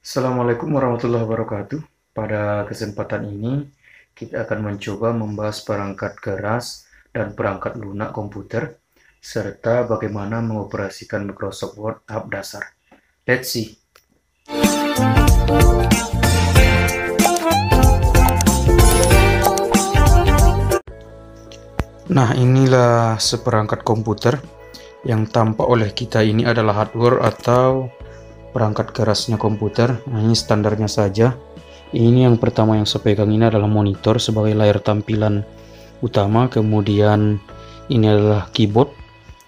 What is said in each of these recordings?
Assalamualaikum warahmatullahi wabarakatuh. Pada kesempatan ini, kita akan mencoba membahas perangkat keras dan perangkat lunak komputer, serta bagaimana mengoperasikan Microsoft Word tahap dasar. Let's see. Nah, inilah seperangkat komputer yang tampak oleh kita ini adalah hardware atau perangkat kerasnya komputer. Nah, ini standarnya saja. Ini yang pertama yang saya pegang ini adalah monitor sebagai layar tampilan utama. Kemudian ini adalah keyboard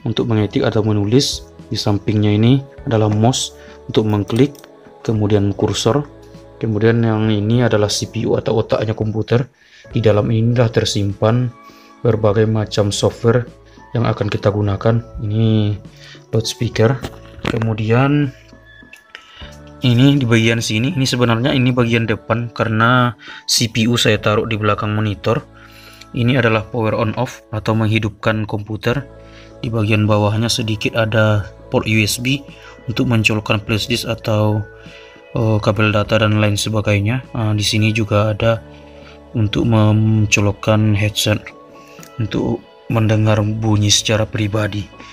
untuk mengetik atau menulis. Di sampingnya ini adalah mouse untuk mengklik. Kemudian kursor. Kemudian yang ini adalah CPU atau otaknya komputer. Di dalam inilah tersimpan berbagai macam software yang akan kita gunakan. Ini loudspeaker. Kemudian ini di bagian sini, ini sebenarnya ini bagian depan karena CPU saya taruh di belakang monitor. Ini adalah power on off atau menghidupkan komputer. Di bagian bawahnya sedikit ada port USB untuk mencolokkan flash disk atau kabel data dan lain sebagainya. Di sini juga ada untuk mencolokkan headset untuk mendengar bunyi secara pribadi.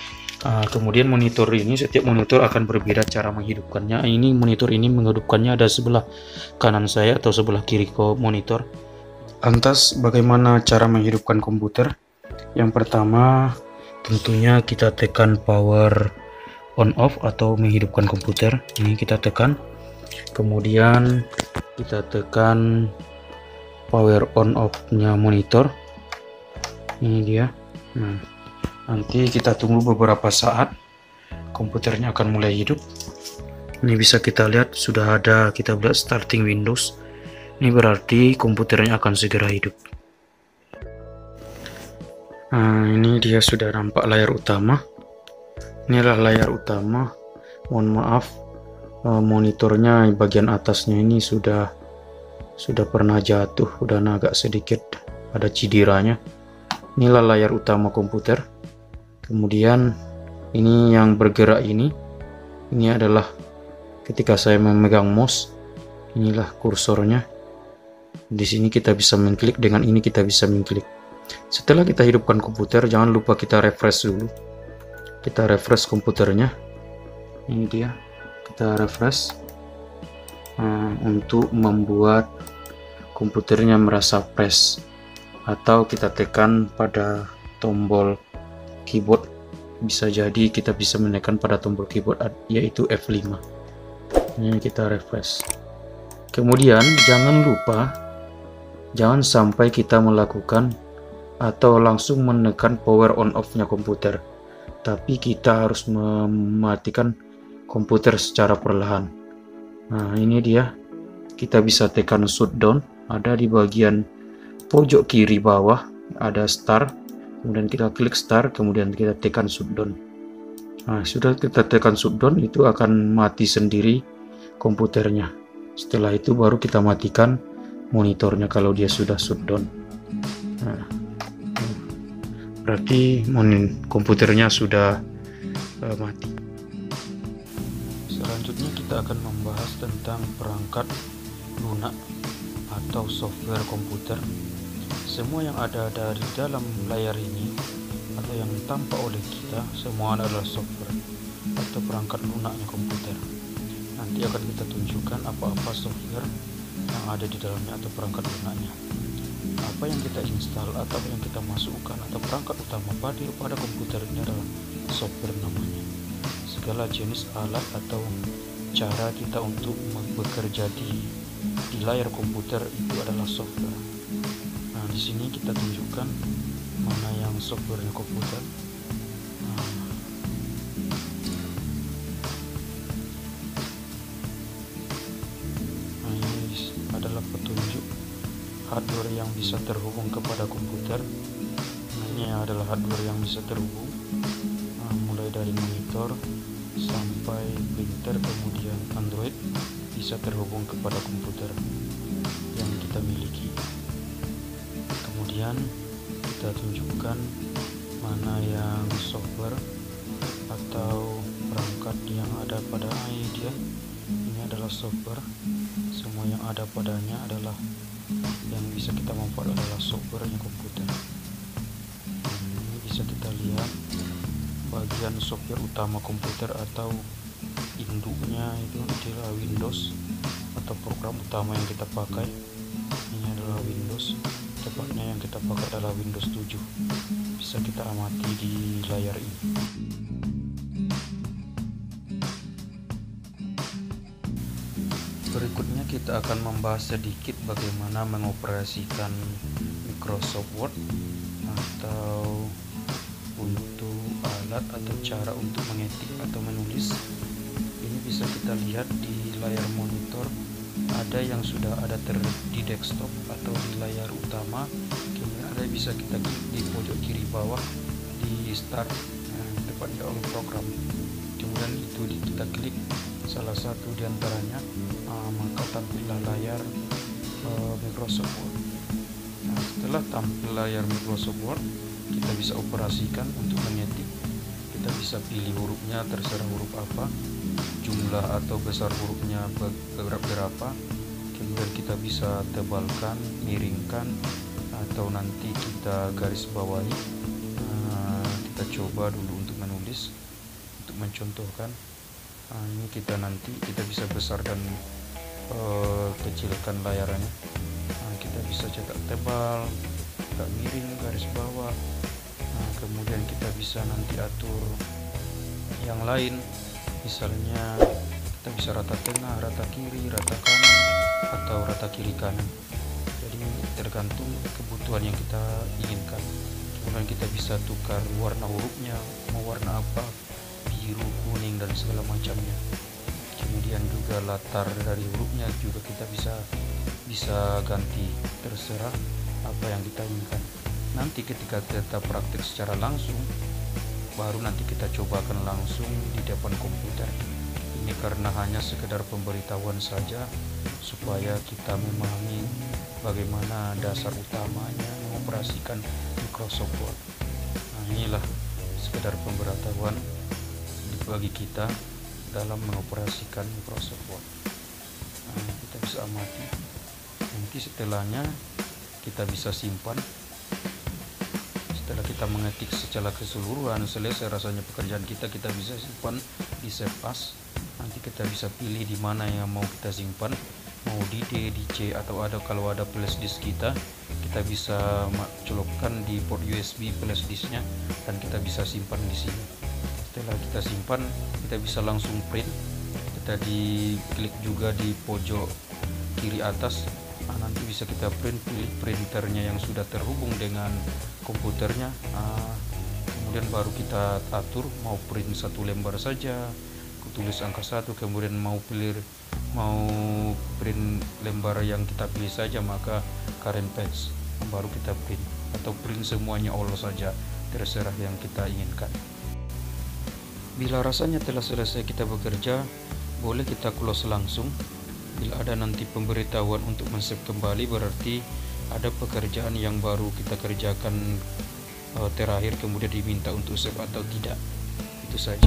Kemudian monitor ini, setiap monitor akan berbeda cara menghidupkannya. Ini monitor ini menghidupkannya ada sebelah kanan saya atau sebelah kiri ke monitor. Lantas bagaimana cara menghidupkan komputer? Yang pertama tentunya kita tekan power on off atau menghidupkan komputer. Ini kita tekan. Kemudian kita tekan power on off-nya monitor. Ini dia. Nah, nanti kita tunggu beberapa saat, komputernya akan mulai hidup. Ini bisa kita lihat sudah ada, kita lihat starting Windows. Ini berarti komputernya akan segera hidup. Nah, ini dia sudah nampak layar utama. Inilah layar utama. Mohon maaf, monitornya bagian atasnya ini sudah pernah jatuh, udah agak sedikit ada cidiranya. Inilah layar utama komputer. Kemudian ini yang bergerak ini adalah ketika saya memegang mouse, inilah kursornya. Di sini kita bisa mengklik, dengan ini kita bisa mengklik. Setelah kita hidupkan komputer, jangan lupa kita refresh dulu. Kita refresh komputernya. Ini dia, kita refresh untuk membuat komputernya merasa fresh, atau kita tekan pada tombol keyboard. Bisa jadi kita bisa menekan pada tombol keyboard yaitu F5. Ini kita refresh. Kemudian jangan sampai kita melakukan atau langsung menekan power on off nya komputer, tapi kita harus mematikan komputer secara perlahan. Nah, ini dia, kita bisa tekan shutdown, ada di bagian pojok kiri bawah ada start. Kemudian kita klik start, kemudian kita tekan shutdown. Nah, sudah kita tekan shutdown, itu akan mati sendiri komputernya. Setelah itu baru kita matikan monitornya kalau dia sudah shutdown. Nah, berarti komputernya sudah mati. Selanjutnya kita akan membahas tentang perangkat lunak atau software komputer. Semua yang ada dari dalam layar ini atau yang tampak oleh kita, semua adalah software atau perangkat lunaknya komputer. Nanti akan kita tunjukkan apa-apa software yang ada di dalamnya atau perangkat lunaknya. Apa yang kita install atau yang kita masukkan atau perangkat utama pada komputer ini adalah software namanya. Segala jenis alat atau cara kita untuk bekerja di layar komputer itu adalah software. Nah, di sini kita tunjukkan mana yang softwarenya komputer. Nah, ini adalah petunjuk hardware yang bisa terhubung kepada komputer. Nah, ini adalah hardware yang bisa terhubung, mulai dari monitor sampai printer, kemudian Android bisa terhubung kepada komputer yang kita miliki. Kemudian kita tunjukkan mana yang software atau perangkat yang ada pada dia. Ini adalah adalah software. Semua yang ada padanya adalah yang bisa kita manfaat adalah softwarenya komputer. Ini bisa kita lihat bagian software utama komputer atau induknya itu adalah Windows, atau program utama yang kita pakai ini adalah Windows. Tepatnya yang kita pakai adalah Windows 7. Bisa kita amati di layar ini. Berikutnya kita akan membahas sedikit bagaimana mengoperasikan Microsoft Word atau untuk alat atau cara untuk mengetik atau menulis. Ini bisa kita lihat di layar monitor, ada yang sudah ada di desktop atau di layar utama, kemudian ada bisa kita klik di pojok kiri bawah di start, tepatnya all program. Kemudian itu kita klik salah satu di antaranya, maka tampillah layar Microsoft Word. Nah, setelah tampil layar Microsoft Word, kita bisa operasikan untuk mengetik. Kita bisa pilih hurufnya, terserah huruf apa, jumlah atau besar hurufnya berapa. Kemudian kita bisa tebalkan, miringkan, atau nanti kita garis bawahi. Kita coba dulu untuk menulis, untuk mencontohkan. Ini kita bisa besarkan, kecilkan layarnya. Kita bisa cetak tebal, cetak miring, garis bawah. Kemudian kita bisa nanti atur yang lain, misalnya kita bisa rata tengah, rata kiri, rata kanan, atau rata kiri kanan. Jadi tergantung kebutuhan yang kita inginkan. Kemudian kita bisa tukar warna hurufnya, mau warna apa, biru, kuning, dan segala macamnya. Kemudian juga latar dari hurufnya juga kita bisa ganti, terserah apa yang kita inginkan. Nanti ketika kita praktik secara langsung, baru nanti kita cobakan langsung di depan komputer. Ini karena hanya sekedar pemberitahuan saja supaya kita memahami bagaimana dasar utamanya mengoperasikan Microsoft Word. Inilah sekedar pemberitahuan bagi kita dalam mengoperasikan Microsoft Word. Kita bisa amati. Nanti setelahnya kita bisa simpan. Setelah kita mengetik secara keseluruhan, selesai rasanya pekerjaan kita bisa simpan di save as. Nanti kita bisa pilih di mana yang mau kita simpan, mau di D, di C, atau kalau ada flash disk kita bisa colokkan di port USB flash disknya dan kita bisa simpan di sini. Setelah kita simpan, kita bisa langsung print. Kita diklik juga di pojok kiri atas. Nanti bisa kita pilih printernya yang sudah terhubung dengan komputernya. Kemudian baru kita atur mau print satu lembar saja, tulis angka 1, kemudian mau print lembar yang kita pilih saja, maka current page baru kita print, atau print semuanya all saja, terserah yang kita inginkan. Bila rasanya telah selesai kita bekerja, boleh kita close langsung. Bila ada nanti pemberitahuan untuk men-save kembali, berarti ada pekerjaan yang baru kita kerjakan terakhir, kemudian diminta untuk save atau tidak. Itu saja.